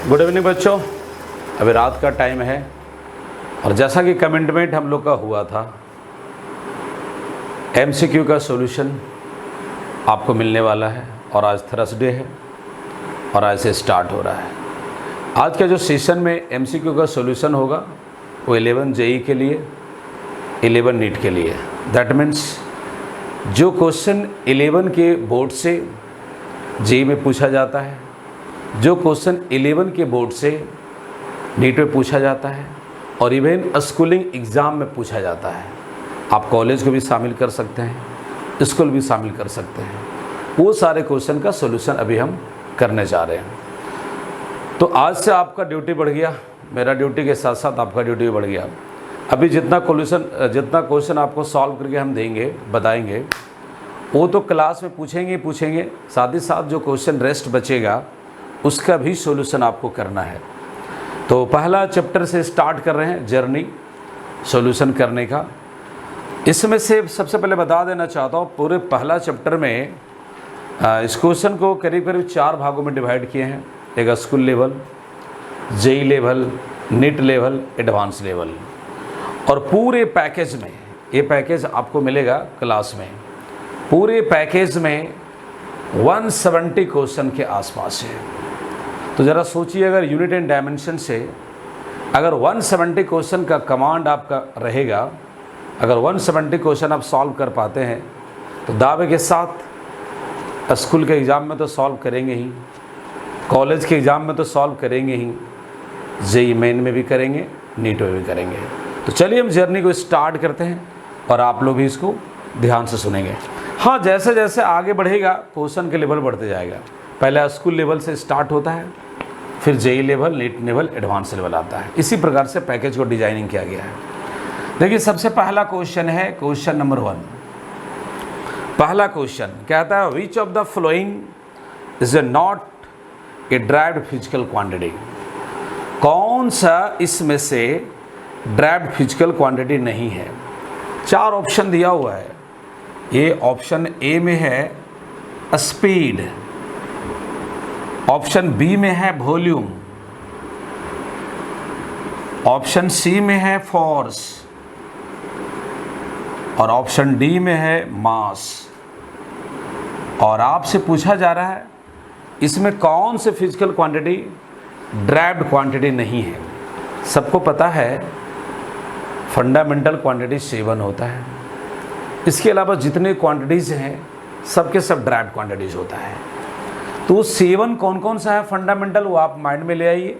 Good evening बच्चों, अभी रात का टाइम है और जैसा कि कमिटमेंट हम लोग का हुआ था, एमसीक्यू का सॉल्यूशन आपको मिलने वाला है और आज थर्सडे है और आज से स्टार्ट हो रहा है। आज का जो सेशन में एमसीक्यू का सॉल्यूशन होगा वो 11 जेई के लिए, 11 नीट के लिए। दैट मीन्स जो क्वेश्चन 11 के बोर्ड से जेई में पूछा जाता है, जो क्वेश्चन 11 के बोर्ड से नीट में पूछा जाता है और इवन स्कूलिंग एग्ज़ाम में पूछा जाता है, आप कॉलेज को भी शामिल कर सकते हैं, स्कूल भी शामिल कर सकते हैं, वो सारे क्वेश्चन का सॉल्यूशन अभी हम करने जा रहे हैं। तो आज से आपका ड्यूटी बढ़ गया, मेरा ड्यूटी के साथ साथ आपका ड्यूटी भी बढ़ गया। अभी जितना क्वेश्चन आपको सॉल्व करके हम देंगे, बताएंगे, वो तो क्लास में पूछेंगे, साथ ही साथ जो क्वेश्चन रेस्ट बचेगा उसका भी सॉल्यूशन आपको करना है। तो पहला चैप्टर से स्टार्ट कर रहे हैं जर्नी सॉल्यूशन करने का। इसमें से सबसे पहले बता देना चाहता हूँ, पूरे पहला चैप्टर में इस क्वेश्चन को करीब करीब 4 भागों में डिवाइड किए हैं। एक school level, JEE level, NEET level, advance level, और पूरे पैकेज में, ये पैकेज आपको मिलेगा क्लास में, पूरे पैकेज में 170 क्वेश्चन के आसपास है। तो ज़रा सोचिए, अगर यूनिट एंड डायमेंशन से अगर 170 क्वेश्चन का कमांड आपका रहेगा, अगर 170 क्वेश्चन आप सॉल्व कर पाते हैं तो दावे के साथ स्कूल के एग्ज़ाम में तो सॉल्व करेंगे ही, कॉलेज के एग्ज़ाम में तो सॉल्व करेंगे ही, जेई मेन में भी करेंगे, नीट में भी करेंगे। तो चलिए हम जर्नी को स्टार्ट करते हैं और आप लोग भी इसको ध्यान से सुनेंगे। हाँ, जैसे जैसे आगे बढ़ेगा क्वेश्चन के लेवल बढ़ते जाएगा। पहले स्कूल लेवल से स्टार्ट होता है, फिर JEE level, NEET level, advance level आता है। इसी प्रकार से पैकेज को डिजाइनिंग किया गया है। देखिए, सबसे पहला क्वेश्चन है क्वेश्चन नंबर 1। पहला क्वेश्चन कहता है, which of the following is not a derived physical quantity. कौन सा इसमें से ड्राइव्ड फिजिकल क्वांटिटी नहीं है। 4 ऑप्शन दिया हुआ है। ये ऑप्शन ए में है स्पीड, ऑप्शन बी में है वॉल्यूम, ऑप्शन सी में है फोर्स और ऑप्शन डी में है मास। और आपसे पूछा जा रहा है इसमें कौन से फिजिकल क्वांटिटी ड्राइव्ड क्वांटिटी नहीं है। सबको पता है फंडामेंटल क्वांटिटी 7 होता है, इसके अलावा जितने क्वांटिटीज़ हैं सबके सब ड्राइव्ड क्वांटिटीज़ होता है। तो 7 कौन कौन सा है फंडामेंटल, वो आप माइंड में ले आइए।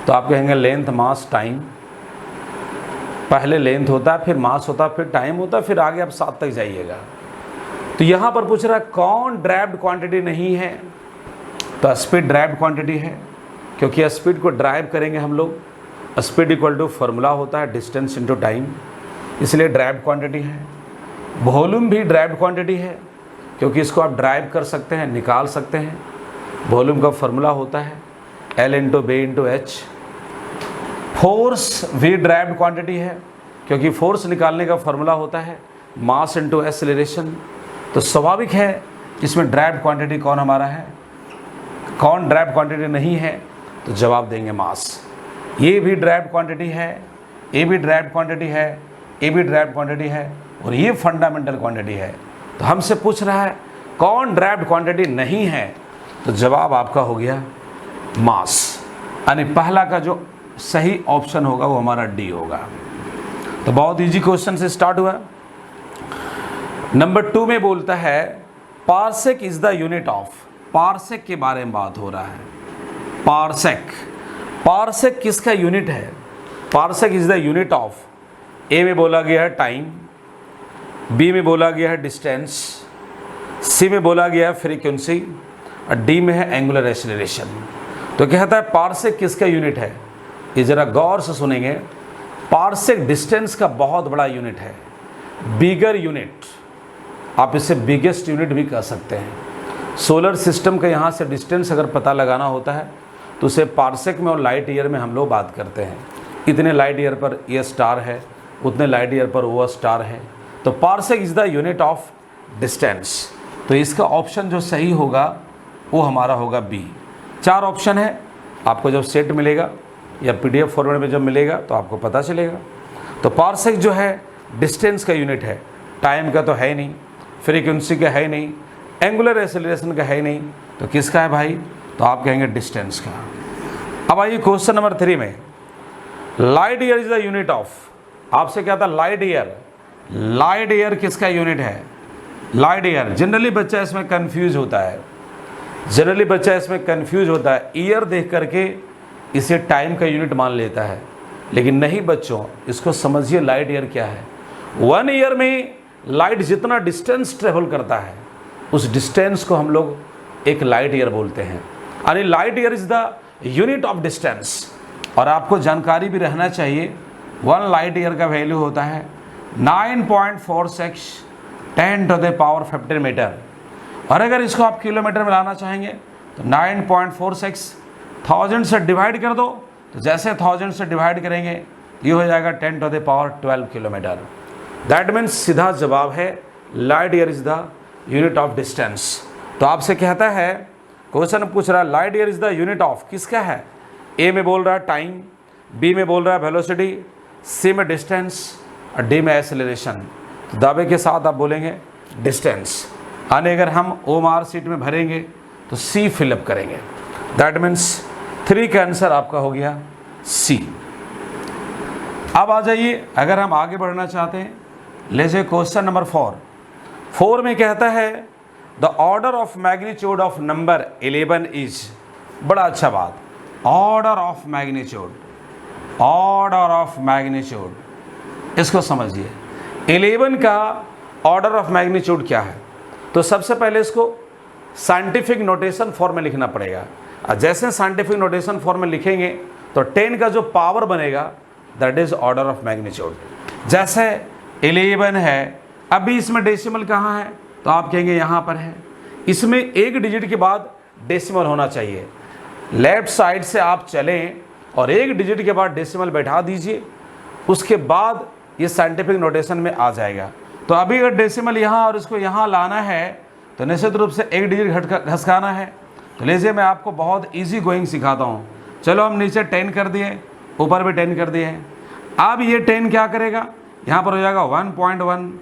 तो आप कहेंगे लेंथ, मास, टाइम। पहले लेंथ होता है, फिर मास होता है, फिर टाइम होता है, फिर आगे आप 7 तक जाइएगा। तो यहाँ पर पूछ रहा है कौन ड्राइव्ड क्वांटिटी नहीं है। तो स्पीड ड्राइव्ड क्वांटिटी है, क्योंकि स्पीड को ड्राइव करेंगे हम लोग। स्पीड इक्वल टू फॉर्मूला होता है डिस्टेंस इनटू टाइम, इसलिए ड्राइव्ड क्वांटिटी है। वॉल्यूम भी ड्राइव्ड क्वांटिटी है, क्योंकि इसको आप ड्राइव कर सकते हैं, निकाल सकते हैं। वॉल्यूम का फॉर्मूला होता है L into B into H. Force भी ड्राइव्ड क्वांटिटी है, क्योंकि फोर्स निकालने का फॉर्मूला होता है मास इंटू एक्सेलरेशन। तो स्वाभाविक है इसमें ड्राइव्ड क्वांटिटी कौन हमारा है, कौन ड्राइव्ड क्वांटिटी नहीं है। तो जवाब देंगे मास। ये भी ड्राइव्ड क्वांटिटी है, ये भी ड्राइव्ड क्वांटिटी है, ये भी ड्राइव्ड क्वांटिटी है, और ये फंडामेंटल क्वांटिटी है। तो हमसे पूछ रहा है कौन ड्राइव्ड क्वांटिटी नहीं है, तो जवाब आपका हो गया मास। यानी पहला का जो सही ऑप्शन होगा वो हमारा डी होगा। तो बहुत इजी क्वेश्चन से स्टार्ट हुआ। नंबर 2 में बोलता है parsec is the unit of. Parsec के बारे में बात हो रहा है। पार्सेक, पार्सेक किसका यूनिट है। Parsec is the unit of, A में बोला गया है टाइम, बी में बोला गया है डिस्टेंस, सी में बोला गया है फ्रीक्वेंसी, और डी में है एंगुलर एक्सेलरेशन। तो कहता है पार्सेक किसका यूनिट है। ये ज़रा गौर से सुनेंगे। पार्सेक डिस्टेंस का बहुत बड़ा यूनिट है, बिगर यूनिट। आप इसे बिगेस्ट यूनिट भी कह सकते हैं। सोलर सिस्टम का यहाँ से डिस्टेंस अगर पता लगाना होता है तो उसे पार्सेक में और लाइट ईयर में हम लोग बात करते हैं। इतने लाइट ईयर पर ये स्टार है, उतने लाइट ईयर पर वो स्टार है। तो parsec is the unit of distance. तो इसका ऑप्शन जो सही होगा वो हमारा होगा बी। 4 ऑप्शन है, आपको जब सेट मिलेगा या PDF फॉर्मेट में जब मिलेगा तो आपको पता चलेगा। तो पारसेक जो है डिस्टेंस का यूनिट है, टाइम का तो है ही नहीं, फ्रीक्वेंसी का है ही नहीं, एंगुलर एक्सेलरेशन का है ही नहीं, तो किसका है भाई? तो आप कहेंगे डिस्टेंस का। अब आइए क्वेश्चन नंबर 3 में, light year is the unit of, आपसे क्या था? Light year. लाइट ईयर किसका यूनिट है? Light year. जनरली बच्चा इसमें कंफ्यूज होता है, जनरली बच्चा इसमें कंफ्यूज होता है, ईयर देख करके इसे टाइम का यूनिट मान लेता है, लेकिन नहीं बच्चों, इसको समझिए लाइट ईयर क्या है। 1 ईयर में लाइट जितना डिस्टेंस ट्रेवल करता है उस डिस्टेंस को हम लोग एक लाइट ईयर बोलते हैं, यानी light year is the unit of distance. और आपको जानकारी भी रहना चाहिए 1 लाइट ईयर का वैल्यू होता है 9.46 10⁻15 मीटर। और अगर इसको आप किलोमीटर में लाना चाहेंगे तो 9.46 1000 से डिवाइड कर दो, तो जैसे 1000 से डिवाइड करेंगे ये हो जाएगा 10⁻12 किलोमीटर। दैट मीन्स सीधा जवाब है light year is the unit of distance. तो आपसे कहता है, क्वेश्चन पूछ रहा है light year is the unit of, किसका है? ए में बोल रहा है टाइम, बी में बोल रहा है वेलोसिटी, सी में डिस्टेंस और डी में एक्सेलरेशन। तो दावे के साथ आप बोलेंगे डिस्टेंस, यानी अगर हम OMR सीट में भरेंगे तो सी फिलअप करेंगे। दैट मीन्स 3 का आंसर आपका हो गया सी। अब आ जाइए, अगर हम आगे बढ़ना चाहते हैं, ले क्वेश्चन नंबर 4 में कहता है the order of magnitude of number 11 is, बड़ा अच्छा बात, order of magnitude, order of magnitude, इसको समझिए। 11 का ऑर्डर ऑफ मैग्नीट्यूड क्या है? तो सबसे पहले इसको साइंटिफिक नोटेशन फॉर्म में लिखना पड़ेगा। और जैसे साइंटिफिक नोटेशन फॉर्म में लिखेंगे तो 10 का जो पावर बनेगा that is order of magnitude. जैसे 11 है, अभी इसमें डेसिमल कहाँ है? तो आप कहेंगे यहाँ पर है। इसमें एक डिजिट के बाद डेसिमल होना चाहिए। लेफ्ट साइड से आप चलें और एक डिजिट के बाद डेसिमल बैठा दीजिए, उसके बाद ये साइंटिफिक नोटेशन में आ जाएगा। तो अभी अगर डेसिमल यहाँ और इसको यहाँ लाना है तो निश्चित रूप से एक डिजिट घसकाना है। तो लीजिए मैं आपको बहुत इजी गोइंग सिखाता हूँ। चलो हम नीचे 10 कर दिए, ऊपर भी 10 कर दिए हैं। अब ये 10 क्या करेगा? यहाँ पर हो जाएगा 1.1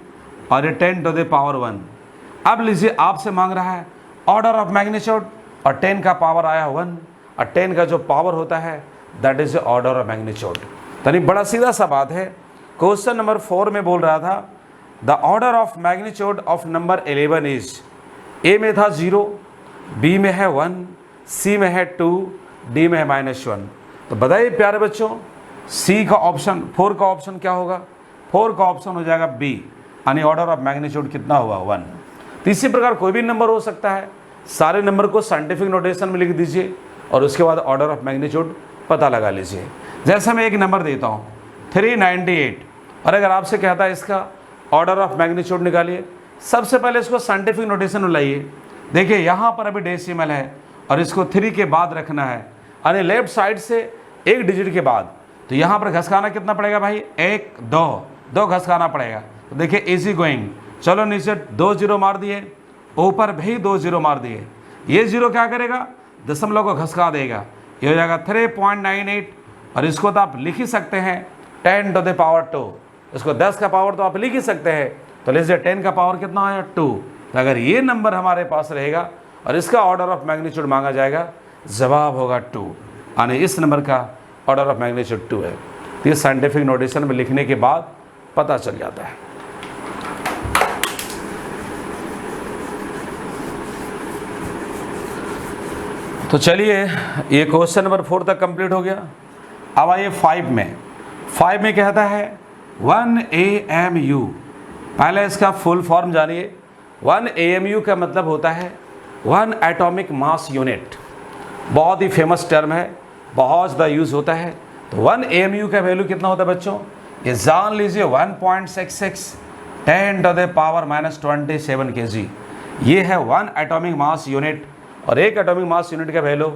और ये 10⁻1। अब लीजिए आपसे मांग रहा है ऑर्डर ऑफ मैग्नीट्यूड और 10 का पावर आया 1 और 10 का जो पावर होता है that is order of magnitude. यानी बड़ा सीधा सा बात है। क्वेश्चन नंबर 4 में बोल रहा था the order of magnitude of number 11 is, A में था 0, बी में है 1, सी में है 2, डी में है -1। तो बताइए प्यारे बच्चों, सी का ऑप्शन, 4 का ऑप्शन क्या होगा? 4 का ऑप्शन हो जाएगा बी, यानी ऑर्डर ऑफ मैग्नीट्यूड कितना हुआ? 1। तो इसी प्रकार कोई भी नंबर हो सकता है, सारे नंबर को साइंटिफिक नोटेशन में लिख दीजिए और उसके बाद ऑर्डर ऑफ मैग्नीट्यूड पता लगा लीजिए। जैसे मैं एक नंबर देता हूँ 398, और अगर आपसे कहता है इसका ऑर्डर ऑफ मैग्नीट्यूड निकालिए, सबसे पहले इसको साइंटिफिक नोटेशन में लाइए। देखिए यहाँ पर अभी डेसिमल है और इसको 3 के बाद रखना है, यानी लेफ्ट साइड से एक डिजिट के बाद। तो यहाँ पर घसकाना कितना पड़ेगा भाई? 1 2 घसकाना पड़ेगा। तो देखिए इजी गोइंग, चलो नीचे 2 0 मार दिए, ऊपर भी 2 0 मार दिए। ये 0 क्या करेगा? दशमलव को घसका देगा, ये हो जाएगा 3.98। और इसको तो आप लिख ही सकते हैं 10⁻2, इसको 10 का पावर तो आप लिख ही सकते हैं। तो लीजिए 10 का पावर कितना आया? 2। तो अगर ये नंबर हमारे पास रहेगा और इसका ऑर्डर ऑफ मैग्नीट्यूड मांगा जाएगा, जवाब होगा 2, यानी इस नंबर का ऑर्डर ऑफ मैग्नीट्यूड 2 है। तो ये साइंटिफिक नोटेशन में लिखने के बाद पता चल जाता है। तो चलिए ये क्वेश्चन नंबर 4 तक कंप्लीट हो गया। अब आइए 5 में कहता है 1 AMU। पहले इसका फुल फॉर्म जानिए। 1 AMU का मतलब होता है 1 एटॉमिक मास यूनिट। बहुत ही फेमस टर्म है, बहुत ज़्यादा यूज़ होता है। तो 1 AMU का वैल्यू कितना होता है बच्चों? ये जान लीजिए 1.66 10⁻27 kg। ये है 1 एटॉमिक मास यूनिट, और एक एटॉमिक मास यूनिट का वैल्यू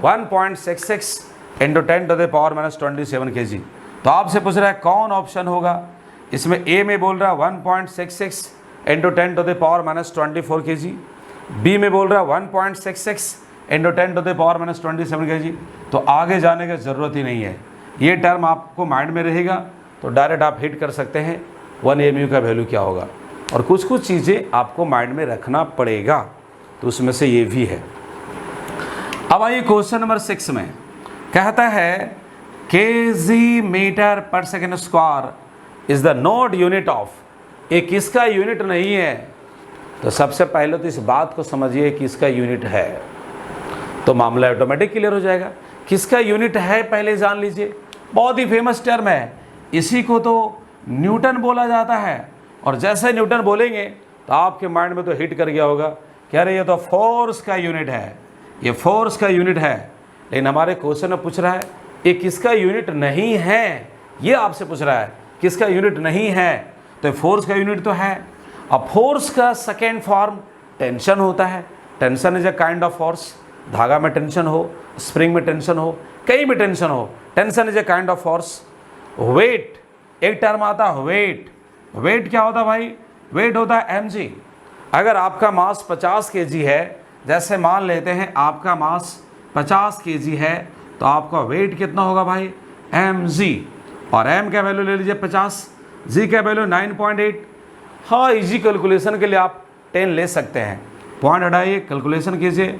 1.66 × 10⁻27 kg। तो आपसे पूछ रहा है कौन ऑप्शन होगा? इसमें ए में बोल रहा है 1.66 × 10⁻24 kg, बी में बोल रहा है 1.66 into 10 to the power minus 27 kg, तो आगे जाने की ज़रूरत ही नहीं है। ये टर्म आपको माइंड में रहेगा तो डायरेक्ट आप हिट कर सकते हैं 1 AMU का वैल्यू क्या होगा। और कुछ कुछ चीज़ें आपको माइंड में रखना पड़ेगा, तो उसमें से ये भी है। अब आइए क्वेश्चन नंबर 6 में कहता है kg मीटर पर second square is the not unit of, ये किसका यूनिट नहीं है। तो सबसे पहले तो इस बात को समझिए किसका यूनिट है, तो मामला ऑटोमेटिक क्लियर हो जाएगा। किसका यूनिट है पहले जान लीजिए, बहुत ही फेमस टर्म है, इसी को तो न्यूटन बोला जाता है। और जैसे न्यूटन बोलेंगे तो आपके माइंड में तो हिट कर गया होगा, कह रहे ये तो फोर्स का यूनिट है, ये फोर्स का यूनिट है। लेकिन हमारे क्वेश्चन में पूछ रहा है ये किसका यूनिट नहीं है, ये आपसे पूछ रहा है किसका यूनिट नहीं है, तो फोर्स का यूनिट तो है। अब फोर्स का सेकेंड फॉर्म टेंशन होता है। Tension is a kind of force, धागा में टेंशन हो, स्प्रिंग में टेंशन हो, कहीं भी टेंशन हो, tension is a kind of force. Weight, एक टर्म आता है वेट। वेट क्या होता है भाई, वेट होता है mg। अगर आपका मास 50 kg है, जैसे मान लेते हैं आपका मास 50 kg है, तो आपका वेट कितना होगा भाई mg, और m का वैल्यू ले लीजिए 50, g का वैल्यू 9.8। हाँ, इजी कैलकुलेशन के लिए आप 10 ले सकते हैं, पॉइंट हटाइए, कैलकुलेशन कीजिए,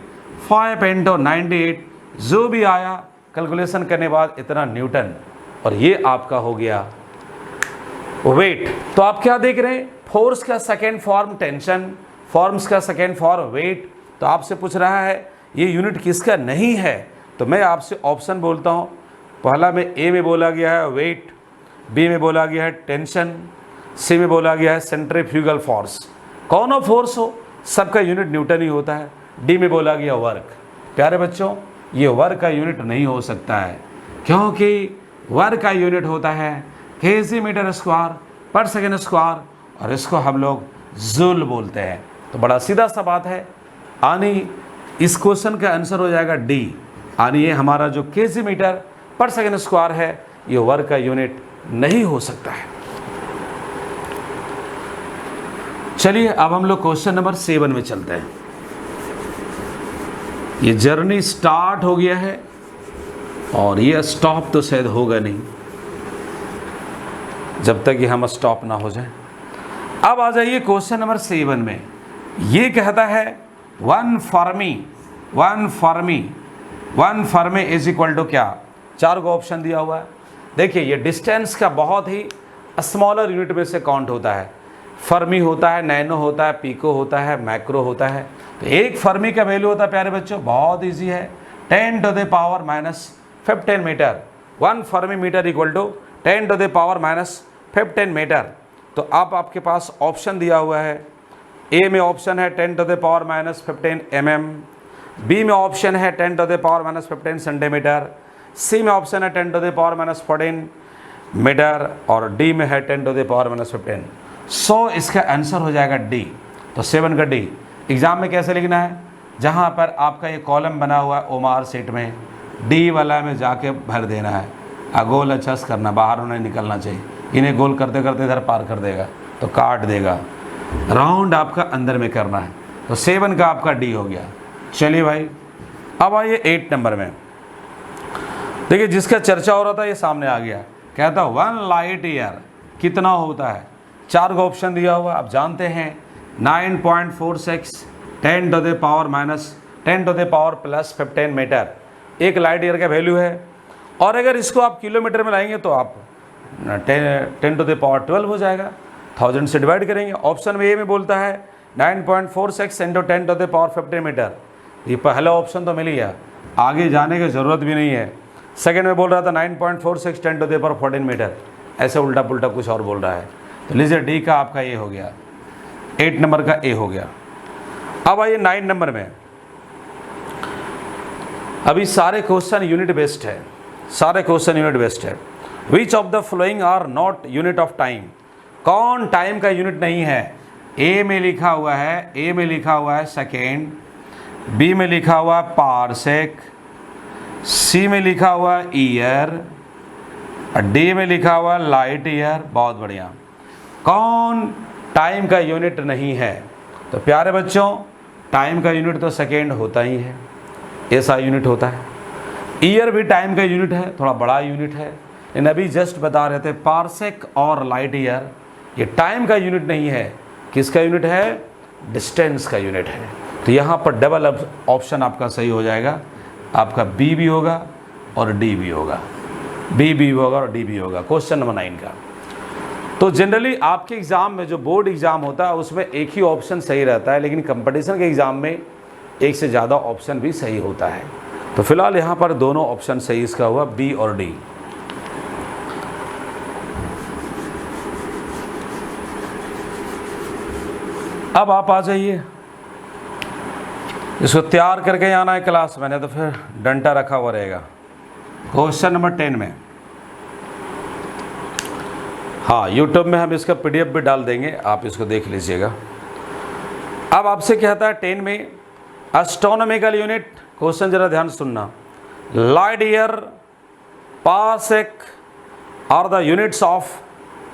5 × 98, जो भी आया कैलकुलेशन करने बाद इतना न्यूटन, और ये आपका हो गया वेट। तो आप क्या देख रहे हैं, फोर्स का सेकेंड फॉर्म टेंशन, फॉर्म्स का सेकेंड फॉर्म वेट। तो आपसे पूछ रहा है ये यूनिट किसका नहीं है, तो मैं आपसे ऑप्शन बोलता हूँ। पहला में ए में बोला गया है वेट, बी में बोला गया है टेंशन, सी में बोला गया है सेंट्रीफ्यूगल फोर्स। कौन फोर्स हो, सबका यूनिट न्यूटन ही होता है। डी में बोला गया वर्क। प्यारे बच्चों, ये वर्क का यूनिट नहीं हो सकता है, क्योंकि वर्क का यूनिट होता है kg मीटर स्क्वायर पर सेकेंड स्क्वायर, और इसको हम लोग जूल बोलते हैं। तो बड़ा सीधा सा बात है, यानी इस क्वेश्चन का आंसर हो जाएगा डी, यानी ये हमारा जो kg मीटर पर सेकेंड स्क्वायर है ये वर्क का यूनिट नहीं हो सकता है। चलिए अब हम लोग क्वेश्चन नंबर 7 में चलते हैं। ये जर्नी स्टार्ट हो गया है और ये स्टॉप तो शायद होगा नहीं जब तक ये हम स्टॉप ना हो जाए। अब आ जाइए क्वेश्चन नंबर 7 में। ये कहता है one fermi is equal to क्या, 4 को ऑप्शन दिया हुआ है। देखिए ये डिस्टेंस का बहुत ही स्मॉलर यूनिट में से काउंट होता है। फर्मी होता है, नैनो होता है, पीको होता है, मैक्रो होता है। तो एक फर्मी का वैल्यू होता है प्यारे बच्चों, बहुत ईजी है, 10 to the power minus 15 metre. 1 fermi metre equal to 10 to the power minus 15 metre. तो अब आपके पास ऑप्शन दिया हुआ है, ए में ऑप्शन है 10 to the power minus 15 mm, B में ऑप्शन है 10 to the power minus 15 centimetre, C में ऑप्शन है 10 to the power minus 14 metre, और डी में है 10 to the power minus 15। So इसका आंसर हो जाएगा डी। तो 7 का डी। एग्जाम में कैसे लिखना है, जहाँ पर आपका ये कॉलम बना हुआ है ओमार सेट में, डी वाला में जाके भर देना है। गोल अच्छा से करना, बाहर उन्हें निकलना चाहिए, इन्हें गोल करते करते इधर पार कर देगा तो काट देगा। राउंड आपका अंदर में करना है। तो 7 का आपका डी हो गया। चलिए भाई अब आइए 8 नंबर में। देखिए जिसका चर्चा हो रहा था ये सामने आ गया। कहता 1 लाइट ईयर कितना होता है, 4 का ऑप्शन दिया हुआ। आप जानते हैं 9.46 10 to the power minus 10 to the power plus 15 metre एक लाइट ईयर का वैल्यू है। और अगर इसको आप किलोमीटर में लाएंगे तो आप 10 टू द पावर 12 हो जाएगा, 1000 से डिवाइड करेंगे। ऑप्शन में ए में बोलता है 9.46 into 10 to the power 15 metre. ये पहला ऑप्शन तो मिल गया, आगे जाने की ज़रूरत भी नहीं है। सेकंड में बोल रहा था 9.46 10 टू द पावर 14 मीटर, ऐसे उल्टा पुल्टा कुछ और बोल रहा है। तो लीजिए डी का आपका ए हो गया, 8 नंबर का ए हो गया। अब आइए 9 नंबर में। अभी सारे क्वेश्चन यूनिट बेस्ड है, सारे क्वेश्चन यूनिट बेस्ड है। Which of the following are not unit of time, कौन टाइम का यूनिट नहीं है। ए में लिखा हुआ है, ए में लिखा हुआ है सेकेंड, बी में लिखा हुआ है पारसेक, सी में लिखा हुआ है ईयर, और डी में लिखा हुआ है लाइट ईयर। बहुत बढ़िया। कौन टाइम का यूनिट नहीं है, तो प्यारे बच्चों टाइम का यूनिट तो सेकेंड होता ही है, ऐसा यूनिट होता है। ईयर भी टाइम का यूनिट है, थोड़ा बड़ा यूनिट है, लेकिन अभी जस्ट बता रहे थे पारसेक और लाइट ईयर ये टाइम का यूनिट नहीं है, किसका यूनिट है? डिस्टेंस का यूनिट है। तो यहाँ पर डबल ऑप्शन आपका सही हो जाएगा, आपका बी भी होगा और डी भी होगा, बी भी होगा और डी भी होगा, क्वेश्चन नंबर 9 का। तो जनरली आपके एग्ज़ाम में जो बोर्ड एग्ज़ाम होता है उसमें एक ही ऑप्शन सही रहता है, लेकिन कंपटीशन के एग्ज़ाम में एक से ज़्यादा ऑप्शन भी सही होता है। तो फिलहाल यहाँ पर दोनों ऑप्शन सही इसका हुआ, बी और डी। अब आप आ जाइए, इसको तैयार करके आना है क्लास में, तो फिर डंडा रखा हुआ रहेगा। क्वेश्चन नंबर 10 में, हाँ यूट्यूब में हम इसका पीडीएफ भी डाल देंगे, आप इसको देख लीजिएगा। अब आपसे कहता है 10 में एस्ट्रोनॉमिकल यूनिट, क्वेश्चन जरा ध्यान सुनना, light year, parsec are the units of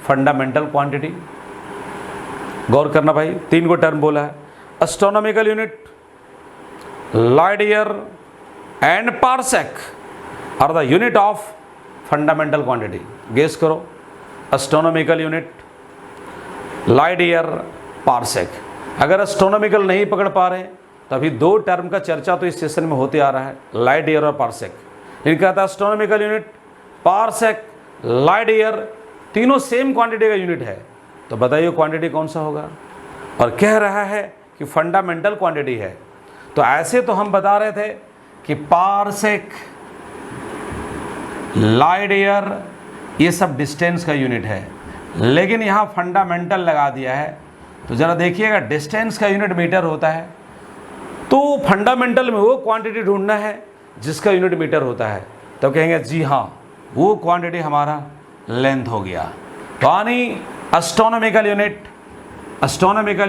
fundamental quantity. गौर करना भाई, 3 को टर्म बोला है, astronomical unit, light year and parsec are the unit of fundamental quantity. Guess करो, astronomical unit, light year, parsec. अगर एस्ट्रोनॉमिकल नहीं पकड़ पा रहे तो अभी 2 टर्म का चर्चा तो इस सेशन में होते आ रहा है, लाइट ईयर और पारसेक। इनका था astronomical unit, parsec, light year, तीनों सेम क्वांटिटी का यूनिट है। तो बताइए क्वांटिटी कौन सा होगा? और कह रहा है कि फंडामेंटल क्वांटिटी है। तो ऐसे तो हम बता रहे थे कि पारसेक, लाइट ईयर ये सब डिस्टेंस का यूनिट है, लेकिन यहाँ फंडामेंटल लगा दिया है। तो ज़रा देखिएगा, डिस्टेंस का यूनिट मीटर होता है, तो फंडामेंटल में वो क्वांटिटी ढूंढना है जिसका यूनिट मीटर होता है। तो कहेंगे जी हाँ, वो क्वांटिटी हमारा लेंथ हो गया। तो यानी एस्ट्रोनॉमिकल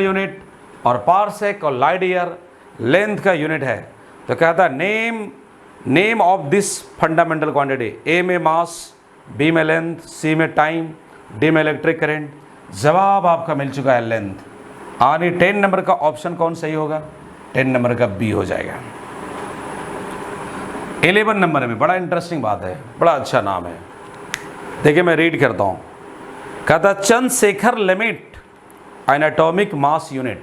यूनिट और पारसेक और लाइट ईयर लेंथ का यूनिट है। तो कहता है name of this fundamental quantity, A में मास, बी में लेंथ, सी में टाइम, डी में इलेक्ट्रिक करंट। जवाब आपका मिल चुका है लेंथ, यानी 10 नंबर का ऑप्शन कौन सही होगा? 10 नंबर का बी हो जाएगा। 11 नंबर में बड़ा इंटरेस्टिंग बात है, बड़ा अच्छा नाम है, देखिए मैं रीड करता हूँ। कहता Chandrashekhar limit N atomic mass unit.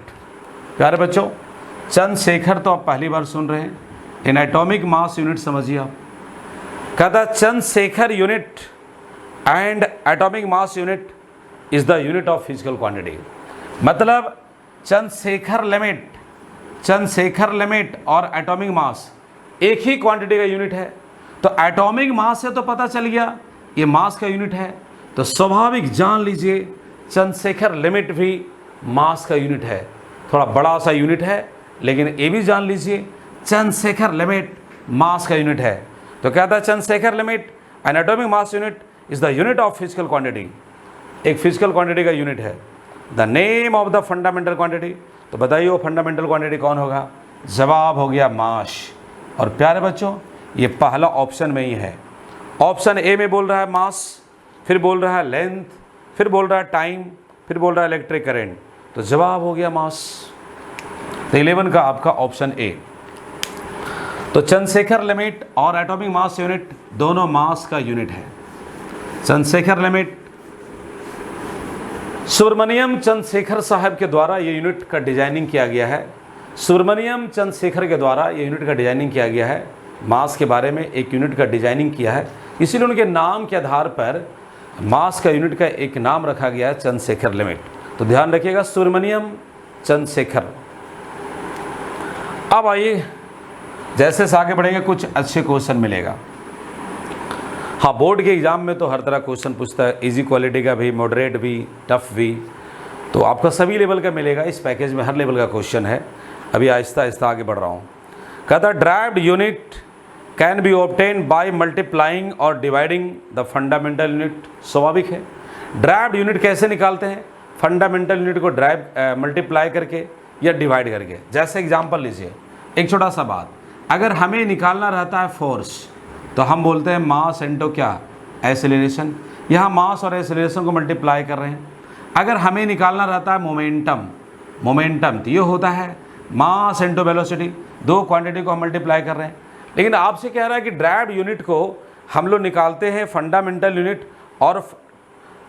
प्यारे बच्चों, चंद्रशेखर तो आप पहली बार सुन रहे हैं, इन एटॉमिक मास यूनिट समझिए आप। कहता Chandrashekhar unit and atomic mass unit is the unit of physical quantity. मतलब चंद्रशेखर लिमिट और एटॉमिक मास एक ही क्वांटिटी का यूनिट है। तो एटॉमिक मास से तो पता चल गया ये मास का यूनिट है, तो स्वाभाविक जान लीजिए चंद्रशेखर लिमिट भी मास का यूनिट है, थोड़ा बड़ा सा यूनिट है, लेकिन ये भी जान लीजिए चंद्रशेखर लिमिट मास का यूनिट है। तो कहता है Chandrashekhar limit and atomic mass unit is the unit of physical quantity, एक फिजिकल क्वांटिटी का यूनिट है। The name of the fundamental quantity, तो बताइए वो फंडामेंटल क्वांटिटी कौन होगा? जवाब हो गया मास। और प्यारे बच्चों, ये पहला ऑप्शन में ही है। ऑप्शन ए में बोल रहा है मास, फिर बोल रहा है लेंथ, फिर बोल रहा है टाइम, फिर बोल रहा है इलेक्ट्रिक करंट, तो जवाब हो गया मास। तो 11 का आपका ऑप्शन ए। तो चंद्रशेखर लिमिट और एटॉमिक मास यूनिट दोनों मास का यूनिट है। चंद्रशेखर लिमिट सुब्रमण्यम चंद्रशेखर साहब के द्वारा ये यूनिट का डिजाइनिंग किया गया है। सुब्रमण्यम चंद्रशेखर के द्वारा ये यूनिट का डिजाइनिंग किया गया है, मास के बारे में एक यूनिट का डिजाइनिंग किया है, इसीलिए उनके नाम के आधार पर मास का यूनिट का एक नाम रखा गया है चंद्रशेखर लिमिट। तो ध्यान रखिएगा सुब्रमण्यम चंद्रशेखर। अब आइए, जैसे से आगे बढ़ेंगे कुछ अच्छे क्वेश्चन मिलेगा। हाँ, बोर्ड के एग्ज़ाम में तो हर तरह क्वेश्चन पूछता है, इजी क्वालिटी का भी, मॉडरेट भी, टफ भी, तो आपका सभी लेवल का मिलेगा। इस पैकेज में हर लेवल का क्वेश्चन है। अभी आहिस्ता आहिस्ता आगे बढ़ रहा हूँ। कहता derived unit can B obtain bye multiplying और डिवाइडिंग द फंडामेंटल यूनिट। स्वाभाविक है, ड्राइव्ड यूनिट कैसे निकालते हैं? फंडामेंटल यूनिट को ड्राइव मल्टीप्लाई करके या डिवाइड करके। जैसे एग्जांपल लीजिए, एक छोटा सा बात, अगर हमें निकालना रहता है फोर्स, तो हम बोलते हैं मास इंटू क्या? एक्सेलरेशन। यहाँ मास और एक्सेलरेशन को मल्टीप्लाई कर रहे हैं। अगर हमें निकालना रहता है मोमेंटम तो ये होता है मास इंटू वेलोसिटी, दो क्वांटिटी को हम मल्टीप्लाई कर रहे हैं। लेकिन आपसे कह रहा है कि ड्राइव्ड यूनिट को हम लोग निकालते हैं फंडामेंटल यूनिट और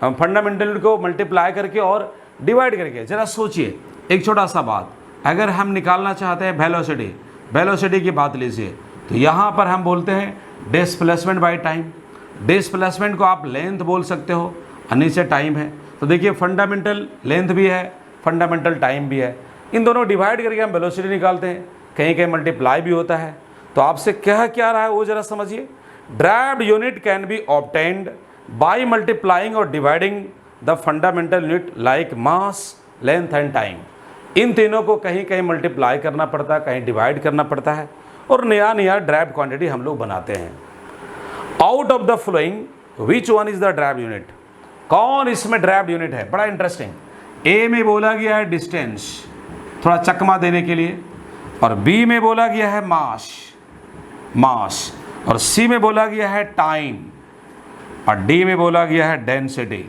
फंडामेंटल यूनिट को मल्टीप्लाई करके और डिवाइड करके। ज़रा सोचिए एक छोटा सा बात, अगर हम निकालना चाहते हैं वेलोसिटी की बात लीजिए, तो यहाँ पर हम बोलते हैं डिस्प्लेसमेंट बाय टाइम। डिस्प्लेसमेंट को आप लेंथ बोल सकते हो और नीचे टाइम है। तो देखिए फंडामेंटल लेंथ भी है, फंडामेंटल टाइम भी है, इन दोनों डिवाइड करके हम वेलोसिटी निकालते हैं, कहीं कहीं मल्टीप्लाई भी होता है। तो आपसे कह क्या रहा है वो ज़रा समझिए। Derived unit can be obtained by multiplying और dividing the fundamental unit like mass, length and time. इन तीनों को कहीं कहीं मल्टीप्लाई करना पड़ता है, कहीं डिवाइड करना पड़ता है और नया नया ड्राइव्ड क्वांटिटी हम लोग बनाते हैं। Out of the flowing which one is the derived unit? कौन इसमें ड्राइव्ड यूनिट है? बड़ा इंटरेस्टिंग। ए में बोला गया है डिस्टेंस, थोड़ा चकमा देने के लिए, और बी में बोला गया है मास, और सी में बोला गया है टाइम, और डी में बोला गया है डेंसिटी।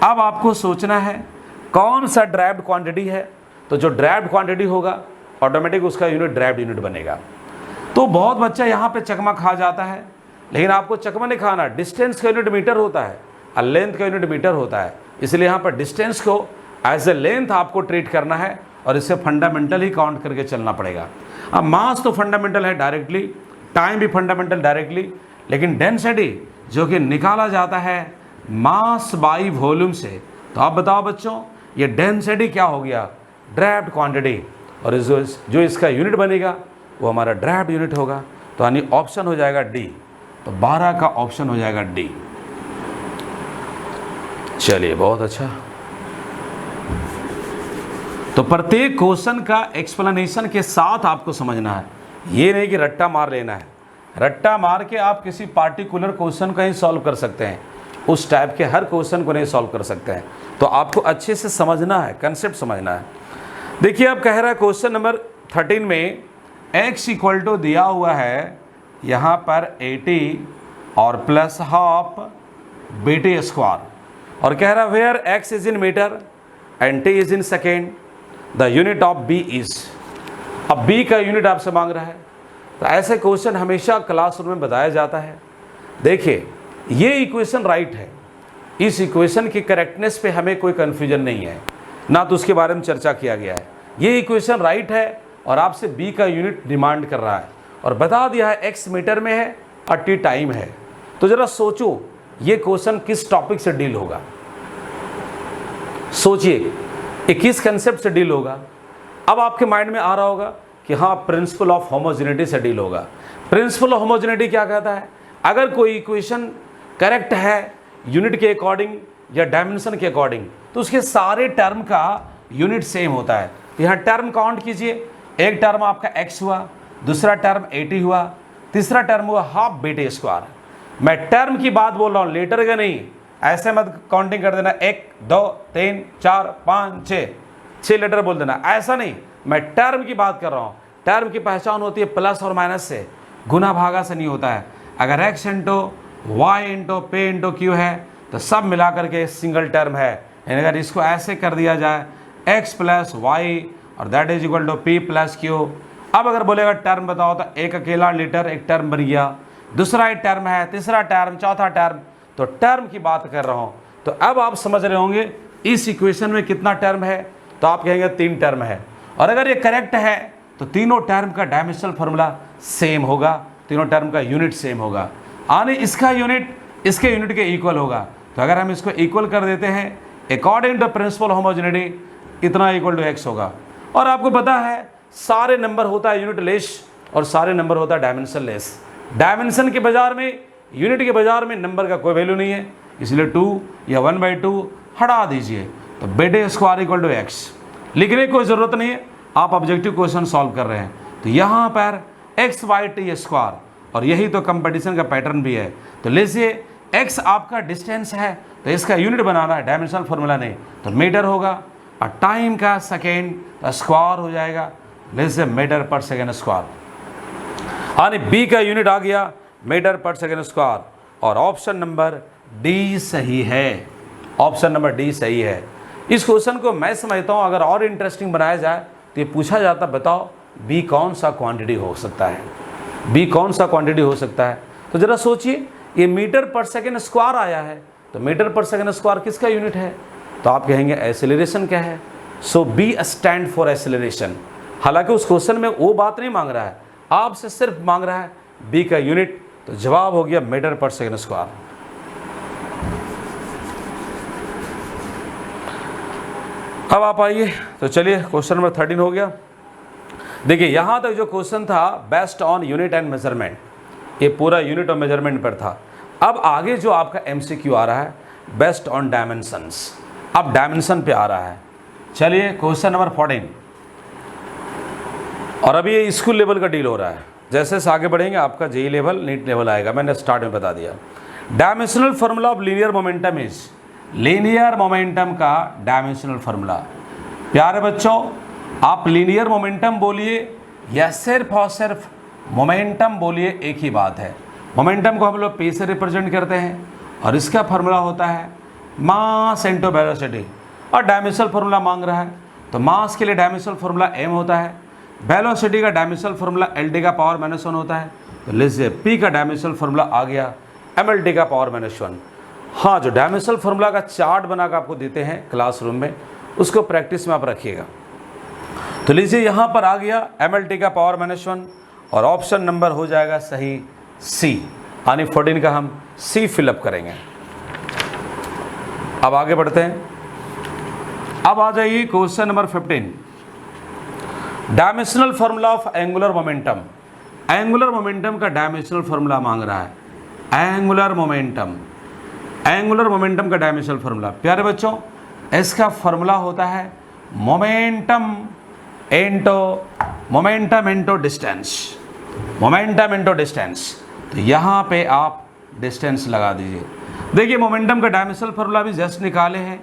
अब आपको सोचना है कौन सा ड्राइव्ड क्वांटिटी है, तो जो ड्राइव्ड क्वांटिटी होगा ऑटोमेटिक उसका यूनिट ड्राइव्ड यूनिट बनेगा। तो बहुत बच्चा यहाँ पे चकमा खा जाता है, लेकिन आपको चकमा नहीं खाना। डिस्टेंस का यूनिट मीटर होता है और लेंथ का यूनिट मीटर होता है, इसलिए यहाँ पर डिस्टेंस को एज ए लेंथ आपको ट्रीट करना है और इसे फंडामेंटल ही काउंट करके चलना पड़ेगा। अब मास तो फंडामेंटल है डायरेक्टली, टाइम भी फंडामेंटल डायरेक्टली, लेकिन डेंसिटी जो कि निकाला जाता है मास बाई वॉल्यूम से। तो आप बताओ बच्चों, ये डेंसिटी क्या हो गया? ड्राइव्ड क्वांटिटी, और जो इसका यूनिट बनेगा वो हमारा ड्राइव्ड यूनिट होगा। तो यानी ऑप्शन हो जाएगा डी। तो 12 का ऑप्शन हो जाएगा डी। चलिए बहुत अच्छा। तो प्रत्येक क्वेश्चन का एक्सप्लेनेशन के साथ आपको समझना है, ये नहीं कि रट्टा मार लेना है। रट्टा मार के आप किसी पार्टिकुलर क्वेश्चन का ही सॉल्व कर सकते हैं, उस टाइप के हर क्वेश्चन को नहीं सॉल्व कर सकते हैं। तो आपको अच्छे से समझना है, कंसेप्ट समझना है। देखिए अब कह रहा है क्वेश्चन नंबर 13 में x इक्वल टू दिया हुआ है यहाँ पर 80 और प्लस हाफ BT स्क्वायर, और कह रहा है where x is in metre and t is in second, the unit of b is. अब b का यूनिट आपसे मांग रहा है। तो ऐसे क्वेश्चन हमेशा क्लासरूम में बताया जाता है। देखिए ये इक्वेशन राइट है, इस इक्वेशन की करेक्टनेस पे हमें कोई कन्फ्यूजन नहीं है, ना तो उसके बारे में चर्चा किया गया है। ये इक्वेशन राइट है और आपसे b का यूनिट डिमांड कर रहा है और बता दिया है x मीटर में है और t टाइम है। तो ज़रा सोचो ये क्वेश्चन किस टॉपिक से डील होगा, सोचिए ये किस कंसेप्ट से डील होगा। अब आपके माइंड में आ रहा होगा कि हाँ प्रिंसिपल ऑफ होमोजेनिटी से डील होगा। प्रिंसिपल ऑफ होमोजेनिटी क्या कहता है? अगर कोई इक्वेशन करेक्ट है यूनिट के अकॉर्डिंग या डायमेंशन के अकॉर्डिंग, तो उसके सारे टर्म का यूनिट सेम होता है। यहाँ टर्म काउंट कीजिए, एक टर्म आपका x हुआ, दूसरा टर्म 80 हुआ, तीसरा टर्म हुआ हाफ BT स्क्वायर। मैं टर्म की बात बोल रहा हूँ, लेटर का नहीं। ऐसे मत काउंटिंग कर देना 1 2 3 4 5 6 लेटर बोल देना, ऐसा नहीं। मैं टर्म की बात कर रहा हूँ। टर्म की पहचान होती है प्लस और माइनस से, गुना भागा से नहीं होता है। अगर x इंटू वाई इंटू पे इंटू क्यू है तो सब मिला करके सिंगल टर्म है। यानी अगर इसको ऐसे कर दिया जाए x प्लस वाई और that is equal to p plus Q. अब अगर बोलेगा टर्म बताओ तो एक अकेला लीटर एक टर्म बन गया, दूसरा एक टर्म है, तीसरा टर्म, चौथा टर्म। तो टर्म की बात कर रहा हूँ। तो अब आप समझ रहे होंगे इस इक्वेशन में कितना टर्म है, तो आप कहेंगे 3 टर्म है। और अगर ये करेक्ट है तो तीनों टर्म का डायमेंशनल फार्मूला सेम होगा, तीनों टर्म का यूनिट सेम होगा, यानी इसका यूनिट इसके यूनिट के इक्वल होगा। तो अगर हम इसको इक्वल कर देते हैं अकॉर्डिंग टू प्रिंसिपल होमोजेनिटी, इतना इक्वल टू x होगा। और आपको पता है सारे नंबर होता है यूनिट लेस और सारे नंबर होता है डायमेंशन लेस। डायमेंशन के बाजार में, यूनिट के बाजार में नंबर का कोई वैल्यू नहीं है, इसलिए 2 या 1/2 हटा दीजिए। तो BT square equal to x लिखने की कोई ज़रूरत नहीं है, आप ऑब्जेक्टिव क्वेश्चन सॉल्व कर रहे हैं। तो यहाँ पर x/t स्क्वायर, और यही तो कंपटीशन का पैटर्न भी है। तो लीजिए x आपका डिस्टेंस है तो इसका यूनिट बनाना है, डायमेंशनल फार्मूला नहीं, तो मीटर होगा, और टाइम का सेकेंड तो स्क्वायर हो जाएगा, लीजिए मीटर पर सेकेंड स्क्वायर। यानी b का यूनिट आ गया मीटर पर सेकेंड स्क्वायर, और ऑप्शन नंबर डी सही है। ऑप्शन नंबर डी सही है। इस क्वेश्चन को मैं समझता हूँ अगर और इंटरेस्टिंग बनाया जाए तो ये पूछा जाता बताओ b कौन सा क्वांटिटी हो सकता है। बी कौन सा क्वांटिटी हो सकता है? तो ज़रा सोचिए, ये मीटर पर सेकेंड स्क्वायर आया है, तो मीटर पर सेकेंड स्क्वायर किसका यूनिट है? तो आप कहेंगे एक्सेलरेशन क्या है? सो बी स्टैंड फॉर एक्सेलरेशन। हालांकि उस क्वेश्चन में वो बात नहीं मांग रहा है, आपसे सिर्फ मांग रहा है बी का यूनिट, तो जवाब हो गया मीटर पर सेकेंड स्क्वायर। अब आप आइए, तो चलिए क्वेश्चन नंबर 13 हो गया। देखिए यहाँ तक जो क्वेश्चन था based on unit and measurement, ये पूरा यूनिट और मेजरमेंट पर था। अब आगे जो आपका एमसीक्यू आ रहा है बेस्ड ऑन डायमेंशंस, अब डायमेंशन पे आ रहा है। चलिए क्वेश्चन नंबर 14, और अभी ये स्कूल लेवल का डील हो रहा है, जैसे जैसे आगे बढ़ेंगे आपका जेई लेवल, नीट लेवल आएगा, मैंने स्टार्ट में बता दिया। Dimensional formula of linear momentum is, linear momentum का डायमेंशनल फार्मूला। प्यारे बच्चों, आप लीनियर मोमेंटम बोलिए या सिर्फ और सिर्फ मोमेंटम बोलिए, एक ही बात है। मोमेंटम को हम लोग पी से रिप्रेजेंट करते हैं और इसका फार्मूला होता है मास इनटू वेलोसिटी, और डायमेंशनल फार्मूला मांग रहा है तो मास के लिए डायमेंशनल फार्मूला m होता है, वेलोसिटी का डायमेंशनल फार्मूला LD का पावर -1 होता है। तो लीजिए P का डायमेंशनल फार्मूला आ गया MLT का पावर -1। हाँ, जो डायमेंशनल फार्मूला का चार्ट बनाकर आपको देते हैं क्लासरूम में, उसको प्रैक्टिस में आप रखिएगा। तो लीजिए यहाँ पर आ गया MLT का पावर -1 और ऑप्शन नंबर हो जाएगा सही C, यानी 14 का हम C फिलअप करेंगे। अब आगे बढ़ते हैं। अब आ जाइए question number 15, dimensional formula of angular momentum. Angular momentum का डायमेंशनल फार्मूला मांग रहा है, एंगुलर मोमेंटम, एंगुलर मोमेंटम का डायमेंशनल फार्मूला। प्यारे बच्चों, इसका फार्मूला होता है momentum into distance, momentum into distance. तो यहाँ पे आप डिस्टेंस लगा दीजिए। देखिए मोमेंटम का डायमेंशनल फार्मूला भी जस्ट निकाले हैं,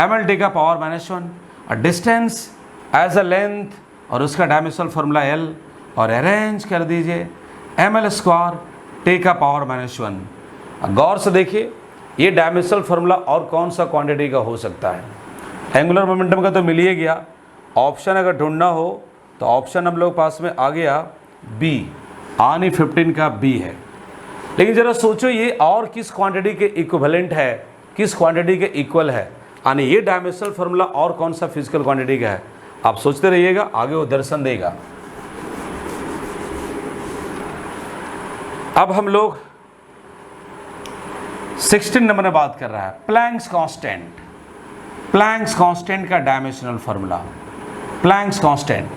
MLT का पावर -1 और डिस्टेंस एज अ लेंथ, और उसका डायमेंशनल फार्मूला L, और अरेंज कर दीजिए ML² T का पावर -1। गौर से देखिए, ये डायमेंशनल फार्मूला और कौन सा क्वांटिटी का हो सकता है? एंगुलर मोमेंटम का तो मिल ही गया। ऑप्शन अगर ढूंढना हो तो ऑप्शन हम लोग पास में आ गया B, यानी 15 का B है। लेकिन जरा सोचो, ये और किस क्वांटिटी के इक्विवेलेंट है, किस क्वांटिटी के इक्वल है, यानी ये डायमेंशनल फार्मूला और कौन सा फिजिकल क्वांटिटी का है? आप सोचते रहिएगा, आगे वो दर्शन देगा। अब हम लोग 16 नंबर में बात कर रहा है प्लैंक्स कांस्टेंट। प्लैंक्स कांस्टेंट का डायमेंशनल फार्मूला, प्लैंक्स कांस्टेंट,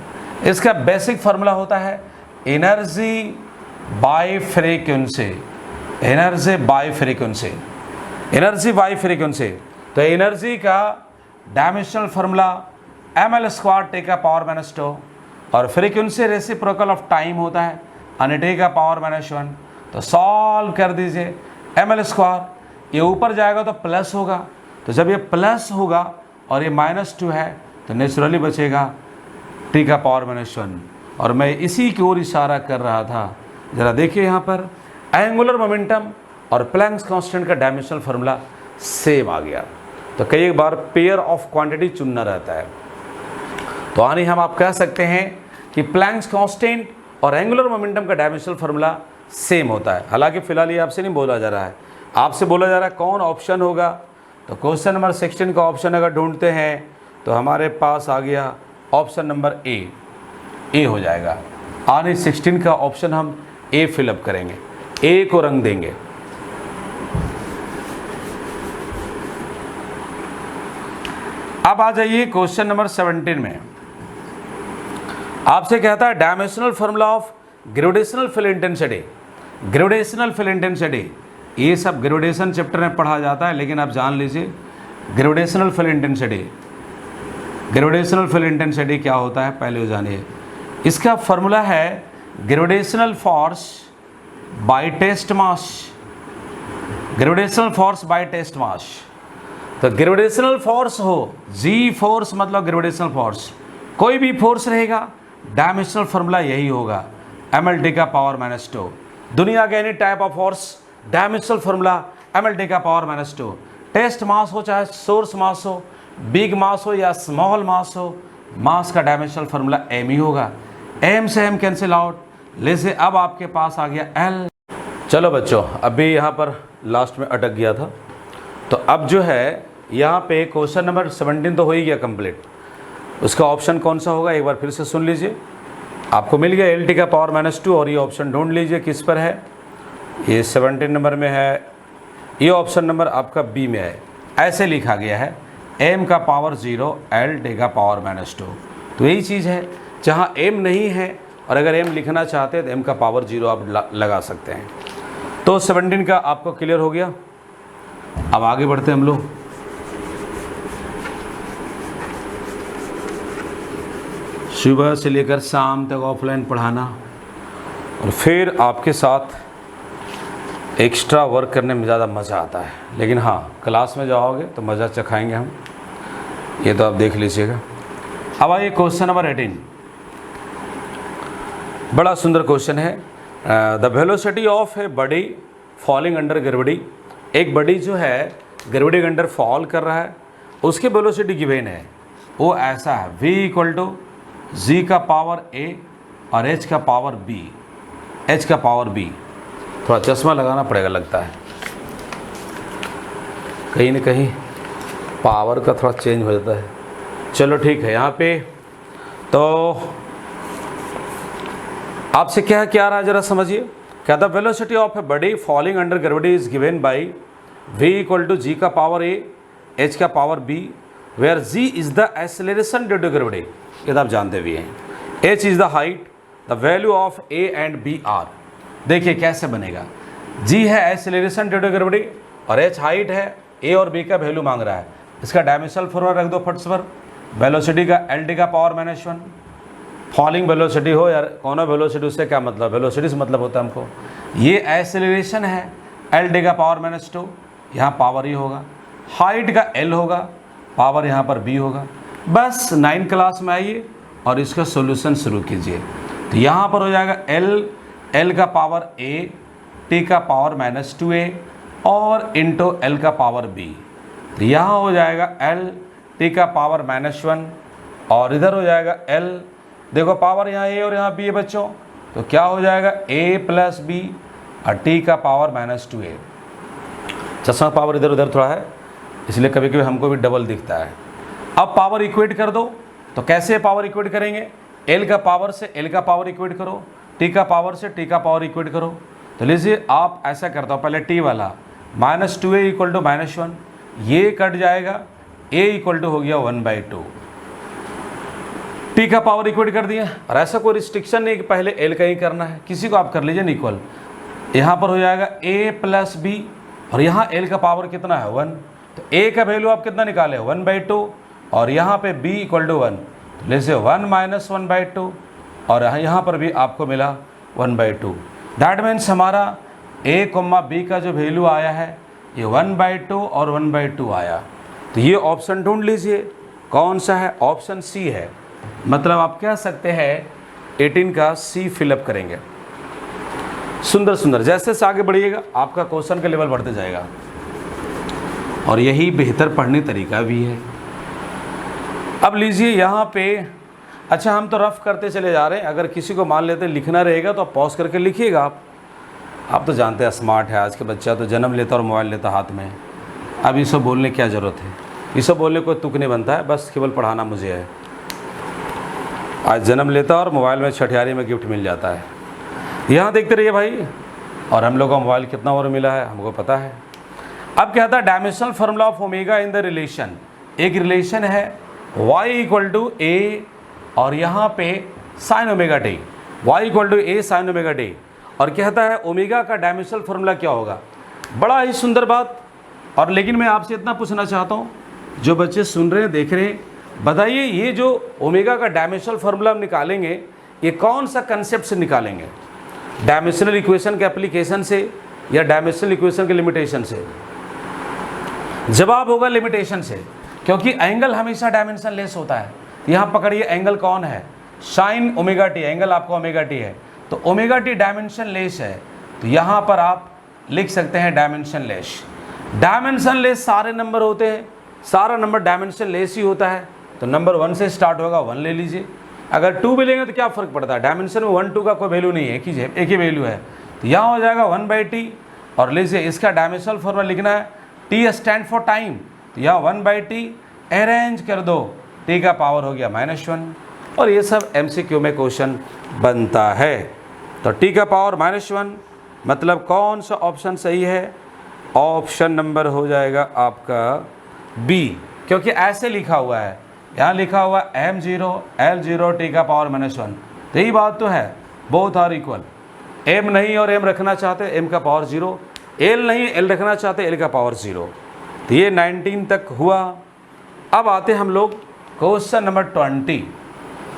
इसका बेसिक फार्मूला होता है energy by frequency, energy by frequency, energy by frequency. तो एनर्जी का डायमेंशनल फार्मूला ML² T का पावर -2 और फ्रीक्वेंसी रेसिप्रोकल ऑफ टाइम होता है यानी T का पावर -1। तो सॉल्व कर दीजिए ML², ये ऊपर जाएगा तो प्लस होगा, तो जब ये प्लस होगा और ये -2 है तो नेचुरली बचेगा T का पावर -1। और मैं इसी की ओर इशारा कर रहा था। ज़रा देखिए यहाँ पर एंगुलर मोमेंटम और प्लैंक्स कांस्टेंट का डायमेंशनल फार्मूला सेम आ गया। तो कई बार पेयर ऑफ क्वांटिटी चुनना रहता है, तो यानी हम आप कह सकते हैं कि प्लैंक्स कांस्टेंट और एंगुलर मोमेंटम का डायमेंशनल फार्मूला सेम होता है। हालांकि फिलहाल ये आपसे नहीं बोला जा रहा है, आपसे बोला जा रहा है कौन ऑप्शन होगा। तो क्वेश्चन नंबर 16 का ऑप्शन अगर ढूंढते हैं तो हमारे पास आ गया ऑप्शन नंबर ए हो जाएगा। यानी 16 का ऑप्शन हम ए फिलअप करेंगे, ए को रंग देंगे। अब आ जाइए क्वेश्चन नंबर 17 में। आपसे कहता है dimensional formula of gravitational field intensity. Gravitational field intensity, ये सब ग्रेविटेशन चैप्टर में पढ़ा जाता है, लेकिन आप जान लीजिए gravitational field intensity, gravitational field intensity क्या होता है पहले जानिए। इसका फार्मूला है gravitational force by test mass, gravitational force by test mass. तो ग्रेविटेशनल फोर्स हो, जी फोर्स मतलब ग्रेविटेशनल फोर्स, कोई भी फोर्स रहेगा डायमेंशनल फार्मूला यही होगा MLT का पावर -2। दुनिया के any type of force dimensional formula MLT का पावर -2। टेस्ट मास हो चाहे सोर्स मास हो, बिग मास हो या स्मॉल मास हो, मास का डायमेंशनल फार्मूला m ही होगा। m से m कैंसिल आउट, जैसे अब आपके पास आ गया L। चलो बच्चों, अभी यहाँ पर लास्ट में अटक गया था, तो अब जो है यहाँ पे क्वेश्चन नंबर 17 तो हो ही गया कंप्लीट। उसका ऑप्शन कौन सा होगा एक बार फिर से सुन लीजिए। आपको मिल गया LT का पावर -2 और ये ऑप्शन ढूंढ लीजिए किस पर है। ये 17 नंबर में है, ये ऑप्शन नंबर आपका B में है। ऐसे लिखा गया है m का पावर 0 LT का पावर -2। तो यही चीज़ है, जहाँ m नहीं है और अगर m लिखना चाहते हैं तो m का पावर 0 आप लगा सकते हैं। तो 17 का आपको क्लियर हो गया। अब आगे बढ़ते हैं हम लोग। सुबह से लेकर शाम तक ऑफलाइन पढ़ाना और फिर आपके साथ एक्स्ट्रा वर्क करने में ज़्यादा मज़ा आता है, लेकिन हाँ क्लास में जाओगे तो मज़ा चखाएंगे हम, ये तो आप देख लीजिएगा। अब आइए क्वेश्चन नंबर 18, बड़ा सुंदर क्वेश्चन है। The velocity of a body falling under gravity. एक बडी जो है ग्रेविटी के अंडर फॉल कर रहा है, उसकी वेलोसिटी गिवन है, वो ऐसा है v = g का पावर a और h का पावर b। h का पावर b, थोड़ा चश्मा लगाना पड़ेगा लगता है, कहीं ना कहीं पावर का थोड़ा चेंज हो जाता है। चलो ठीक है, यहाँ पे तो आपसे क्या क्या रहा है ज़रा समझिए। क्या the velocity of a body falling under gravity is given by v = g का पावर a, h का power b, where g is the acceleration due to gravity. ये तो आप जानते भी हैं। h is the height, the value of a and b are. देखिए कैसे बनेगा, g है एक्सेलरेशन ड्यू टू ग्रेविटी और h हाइट है, a और b का वैल्यू मांग रहा है। इसका डायमेंशनल फॉर्मूला रख दो फट से पर। वेलोसिटी का LT का पावर -1, फॉलिंग वेलोसिटी हो यार कौन वेलोसिटी, उससे क्या मतलब, वेलोसिटी से मतलब होता है हमको। ये एक्सेलरेशन है, LT का पावर -2, यहाँ पावर ही होगा, हाइट का L होगा, पावर यहाँ पर B होगा। बस 9 क्लास में आइए और इसका सॉल्यूशन शुरू कीजिए। तो यहाँ पर हो जाएगा L का पावर A, T का पावर -2A और इंटू L का पावर B। तो यहाँ हो जाएगा L T का पावर -1 और इधर हो जाएगा L, देखो पावर यहाँ A और यहाँ B है बच्चों, तो क्या हो जाएगा A + B और T का पावर -2A। चश्मा पावर इधर उधर थोड़ा है, इसलिए कभी कभी हमको भी डबल दिखता है। अब पावर इक्वेट कर दो, तो कैसे पावर इक्वेट करेंगे, L का पावर से L का पावर इक्वेट करो, T का पावर से T का पावर इक्वेट करो। तो लीजिए आप ऐसा करता हूँ, पहले T वाला -2A = -1, ये कट जाएगा, A = हो गया 1/2। T का पावर इक्वेट कर दिया, और ऐसा कोई रिस्ट्रिक्शन नहीं कि पहले L का ही करना है, किसी को आप कर लीजिए इक्वल। यहाँ पर हो जाएगा A + B और यहाँ L का पावर कितना है 1, तो A का वैल्यू आप कितना निकाले 1/2 और यहाँ पे B = 1, तो जैसे 1 - 1/2 और यहाँ पर भी आपको मिला 1/2। दैट मीन्स हमारा A, B का जो वैल्यू आया है ये 1/2 और 1/2 आया। तो ये ऑप्शन ढूंढ लीजिए कौन सा है, ऑप्शन C है। मतलब आप कह सकते हैं 18 का C फिलअप करेंगे। सुंदर सुंदर, जैसे से आगे बढ़िएगा आपका क्वेश्चन का लेवल बढ़ते जाएगा और यही बेहतर पढ़ने तरीका भी है। अब लीजिए यहाँ पे, अच्छा हम तो रफ करते चले जा रहे हैं, अगर किसी को मान लेते लिखना रहेगा तो आप पॉज करके लिखिएगा। आप तो जानते हैं स्मार्ट है आज के बच्चा, तो जन्म लेता और मोबाइल लेता हाथ में। अब ये सब बोलने की क्या ज़रूरत है, ये सब बोलने को तुक नहीं बनता है, बस केवल पढ़ाना मुझे है। आज जन्म लेता और मोबाइल में छठियारी में गिफ्ट मिल जाता है। यहाँ देखते रहिए भाई, और हम लोग को मोबाइल कितना और मिला है हमको पता है। अब क्या था, dimensional formula of omega in the relation. एक रिलेशन है y = a और यहाँ पे sin ω t, y = a sin ω t, और कहता है ओमेगा का डायमेंशनल फार्मूला क्या होगा। बड़ा ही सुंदर बात। और लेकिन मैं आपसे इतना पूछना चाहता हूँ, जो बच्चे सुन रहे हैं देख रहे हैं, बताइए ये जो ओमेगा का डायमेंशनल फार्मूला हम निकालेंगे ये कौन सा कंसेप्ट से निकालेंगे, डायमेंशनल इक्वेशन के एप्लीकेशन से या डायमेंशनल इक्वेशन के लिमिटेशन से। जवाब होगा लिमिटेशन से, क्योंकि एंगल हमेशा डायमेंशन लेस होता है। यहाँ पकड़िए एंगल कौन है, साइन ओमेगा टी, एंगल आपका ओमेगा टी है, तो ओमेगा टी डायमेंशन लेस है, तो यहाँ पर आप लिख सकते हैं डायमेंशन लेस। डायमेंशन लेस सारे नंबर होते हैं, सारा नंबर डायमेंशन लेस ही होता है, तो नंबर 1 से स्टार्ट होगा, 1 ले लीजिए। अगर 2 भी लेंगे तो क्या फ़र्क पड़ता है, डायमेंशन में 1 2 का कोई वैल्यू नहीं है, एक ही वैल्यू है। तो यहाँ हो जाएगा 1/t, और लीजिए इसका डायमेंशनल फॉर्मूला लिखना है, t स्टैंड फॉर टाइम, तो यहाँ 1/t अरेंज कर दो, t का पावर हो गया -1, और ये सब MCQ में क्वेश्चन बनता है। तो t का पावर -1 मतलब कौन सा ऑप्शन सही है, ऑप्शन नंबर हो जाएगा आपका बी, क्योंकि ऐसे लिखा हुआ है, यहाँ लिखा हुआ m0 L0 t का पावर -1, तो यही बात तो है, बोथ आर इक्वल। m नहीं और m रखना चाहते m का पावर 0, l नहीं l रखना चाहते l का पावर 0। तो ये 19 तक हुआ। अब आते हम लोग क्वेश्चन नंबर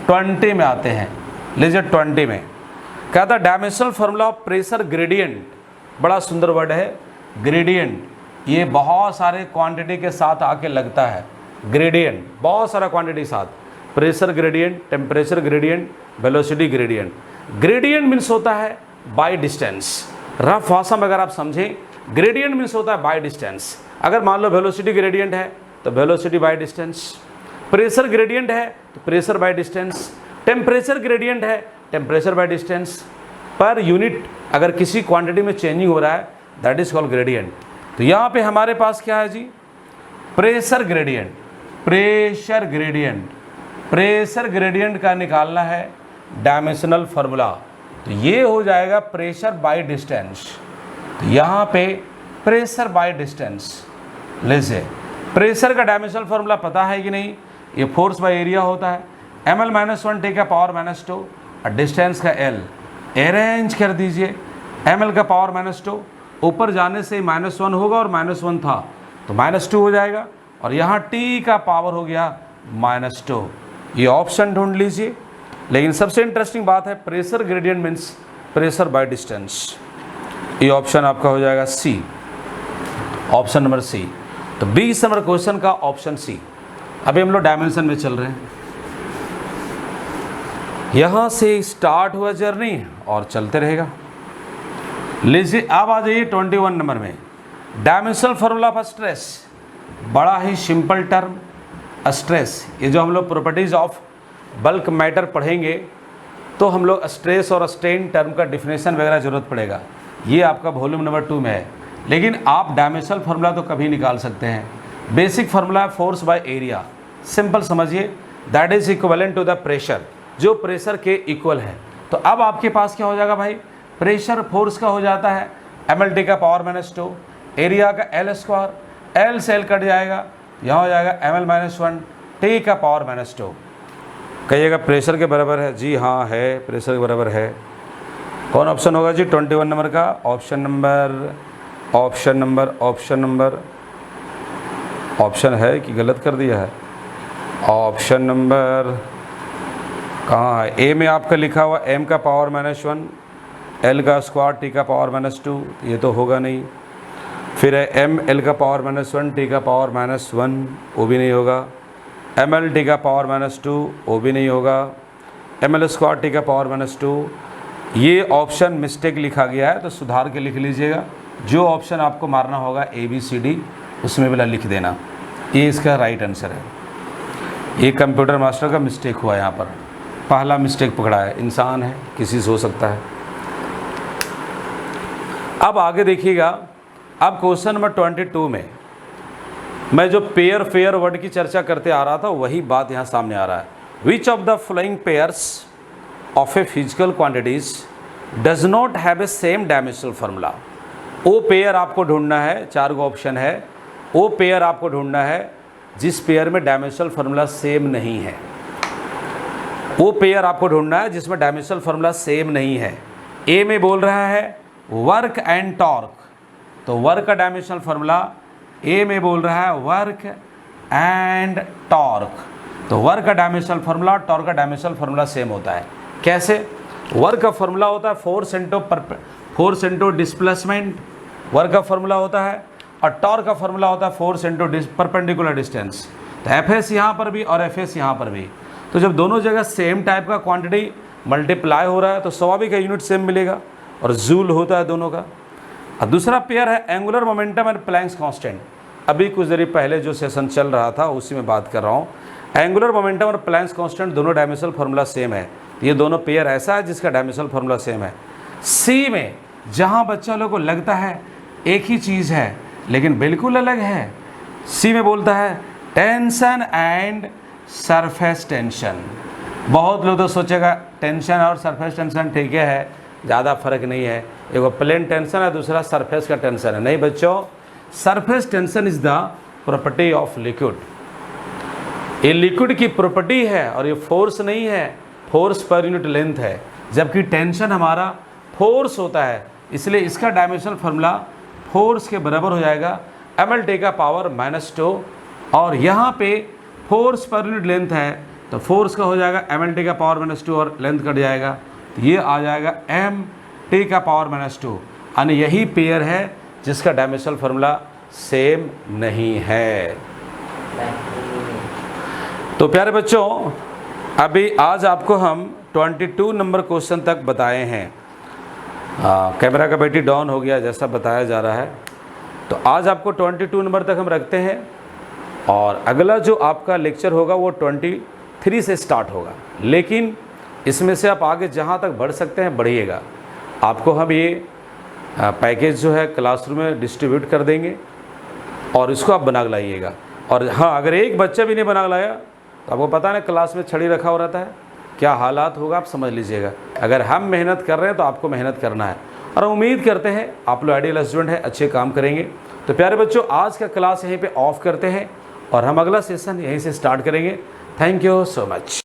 20 में आते हैं। लीजिए 20 में कहता dimensional formula of pressure gradient, बड़ा सुंदर वर्ड है ग्रेडियंट, ये बहुत सारे क्वांटिटी के साथ आके लगता है। ग्रेडियंट बहुत सारा क्वांटिटी साथ, pressure gradient, temperature gradient, velocity gradient. Gradient means होता है बाय डिस्टेंस, रफ भाषा में अगर आप समझें, ग्रेडियंट मीन्स होता है बाय डिस्टेंस। अगर मान लो वेलोसिटी ग्रेडियंट है तो velocity by distance, pressure gradient है तो pressure by distance, temperature gradient है टेम्परेचर बाय डिस्टेंस। पर यूनिट अगर किसी क्वांटिटी में चेंजिंग हो रहा है दैट इज कॉल्ड ग्रेडियंट। तो यहाँ पे हमारे पास क्या है जी, pressure gradient, pressure gradient, pressure gradient का निकालना है डायमेंशनल फार्मूला, तो ये हो जाएगा प्रेशर बाय डिस्टेंस। तो यहाँ पे प्रेशर बाय डिस्टेंस, लीजिए प्रेशर का डायमेंशनल फार्मूला पता है कि नहीं, ये फोर्स बाय एरिया होता है, ml -1 t का पावर -2 और डिस्टेंस का l, अरेंज कर दीजिए, ml का पावर -2 ऊपर जाने से -1 होगा और -1 था तो -2 हो जाएगा, और यहाँ t का पावर हो गया -2। ये ऑप्शन ढूंढ लीजिए। लेकिन सबसे इंटरेस्टिंग बात है pressure gradient means pressure by distance, ये ऑप्शन आपका हो जाएगा सी, ऑप्शन नंबर सी। तो 20 नंबर क्वेश्चन का ऑप्शन सी। अभी हम लोग डायमेंशन में चल रहे हैं, यहाँ से स्टार्ट हुआ जर्नी और चलते रहेगा। लीजिए अब आ जाइए 21 नंबर में, डायमेंशनल फार्मूला ऑफ स्ट्रेस, बड़ा ही सिंपल टर्म स्ट्रेस। ये जो हम लोग प्रॉपर्टीज ऑफ बल्क मैटर पढ़ेंगे तो हम लोग स्ट्रेस और स्ट्रेन टर्म का डिफिनेशन वगैरह जरूरत पड़ेगा, ये आपका वॉल्यूम नंबर 2 में है। लेकिन आप डायमेंशनल फार्मूला तो कभी निकाल सकते हैं। बेसिक फार्मूला है फोर्स बाय एरिया, सिंपल समझिए, that is equivalent to the pressure, जो प्रेशर के इक्वल है। तो अब आपके पास क्या हो जाएगा भाई, प्रेशर फोर्स का हो जाता है ml का पावर -2, एरिया का l², l से l कट जाएगा, यहाँ हो जाएगा ml -1 t का पावर -2। कहिएगा प्रेशर के बराबर है, जी हाँ है, प्रेशर के बराबर है। कौन ऑप्शन होगा जी 21 नंबर का, option number, option number, option number, option है कि गलत कर दिया है, ऑप्शन नंबर कहाँ है, ए में आपका लिखा हुआ m का पावर -1, l का स्क्वायर t का पावर -2, ये तो होगा नहीं। फिर है m l का पावर -1 t का पावर -1, वो भी नहीं होगा। ml t का पावर -2, वो भी नहीं होगा। ml स्क्वायर t का पावर -2, ये ऑप्शन मिस्टेक लिखा गया है तो सुधार के लिख लीजिएगा। जो ऑप्शन आपको मारना होगा ABCD उसमें वाला लिख देना, ये इसका राइट आंसर है। ये कंप्यूटर मास्टर का मिस्टेक हुआ, यहाँ पर पहला मिस्टेक पकड़ा है, इंसान है, किसी से हो सकता है। अब आगे देखिएगा, अब क्वेश्चन नंबर 22 में मैं जो पेयर फेयर वर्ड की चर्चा करते आ रहा था वही बात यहाँ सामने आ रहा है। Which of the flowing pairs of a physical quantities does not have a same dimensional formula. वो पेयर आपको ढूंढना है, 4 गो ऑप्शन है, वो पेयर आपको ढूंढना है जिस पेयर में डायमेंशनल फार्मूला सेम नहीं है। वो पेयर आपको ढूंढना है जिसमें डायमेंशनल फार्मूला सेम नहीं है। ए में बोल रहा है वर्क एंड टॉर्क, तो वर्क का डायमेंशनल फार्मूला, ए में बोल रहा है वर्क एंड टॉर्क, तो वर्क का डायमेंशनल फार्मूला, टॉर्क का डायमेंशनल फार्मूला सेम होता है। कैसे? वर्क का फार्मूला होता है फोर्स इंटू डिस्प्लेसमेंट, वर्क का फार्मूला होता है, और टॉर्क का फार्मूला होता है फोर्स इंटू परपेंडिकुलर डिस्टेंस। तो एफएस यहाँ पर भी और एफएस यहाँ पर भी, तो जब दोनों जगह सेम टाइप का क्वांटिटी मल्टीप्लाई हो रहा है तो स्वाभाविक यूनिट सेम मिलेगा, और जूल होता है दोनों का। और दूसरा पेयर है angular momentum and Planck's constant. अभी कुछ देर पहले जो सेशन चल रहा था उसी में बात कर रहा हूँ। एंगुलर मोमेंटम और प्लैंक्स कांस्टेंट दोनों डायमेंशनल फार्मूला सेम है। ये दोनों पेयर ऐसा है जिसका डायमेंशनल फार्मूला सेम है। सी में जहाँ बच्चा लोग को लगता है एक ही चीज़ है लेकिन बिल्कुल अलग है, सी में बोलता है टेंशन एंड सरफेस टेंशन। बहुत लोग तो सोचेगा टेंशन और सरफेस टेंशन ठीक है, ज़्यादा फर्क नहीं है, एक प्लेन टेंशन है दूसरा सरफेस का टेंशन है। नहीं बच्चों, surface tension is the property of liquid. ये लिक्विड की प्रॉपर्टी है और ये फोर्स नहीं है, फोर्स पर यूनिट लेंथ है, जबकि टेंशन हमारा फोर्स होता है। इसलिए इसका डायमेंशनल फार्मूला फोर्स के बराबर हो जाएगा ml का पावर -2, और यहाँ पे फोर्स पर यूनिट लेंथ है तो फोर्स का हो जाएगा ml का पावर -2 और लेंथ कट जाएगा तो ये आ जाएगा mt का पावर -2। यानी यही पेयर है जिसका डायमेंशनल फार्मूला सेम नहीं है। तो प्यारे बच्चों, अभी आज आपको हम 22 नंबर क्वेश्चन तक बताए हैं। कैमरा का बैटरी डाउन हो गया जैसा बताया जा रहा है, तो आज आपको 22 नंबर तक हम रखते हैं और अगला जो आपका लेक्चर होगा वो 23 से स्टार्ट होगा। लेकिन इसमें से आप आगे जहाँ तक बढ़ सकते हैं बढ़िएगा। आपको हम ये पैकेज जो है क्लासरूम में डिस्ट्रीब्यूट कर देंगे और इसको आप बना लाइएगा। और हाँ, अगर एक बच्चा भी नहीं बना लाया तो आपको पता है ना क्लास में छड़ी रखा हो रहता है, क्या हालात होगा आप समझ लीजिएगा। अगर हम मेहनत कर रहे हैं तो आपको मेहनत करना है और उम्मीद करते हैं आप लोग आइडियल स्टूडेंट हैं, अच्छे काम करेंगे। तो प्यारे बच्चों, आज का क्लास यहीं पे ऑफ करते हैं और हम अगला सेशन यहीं से स्टार्ट करेंगे। Thank you so much.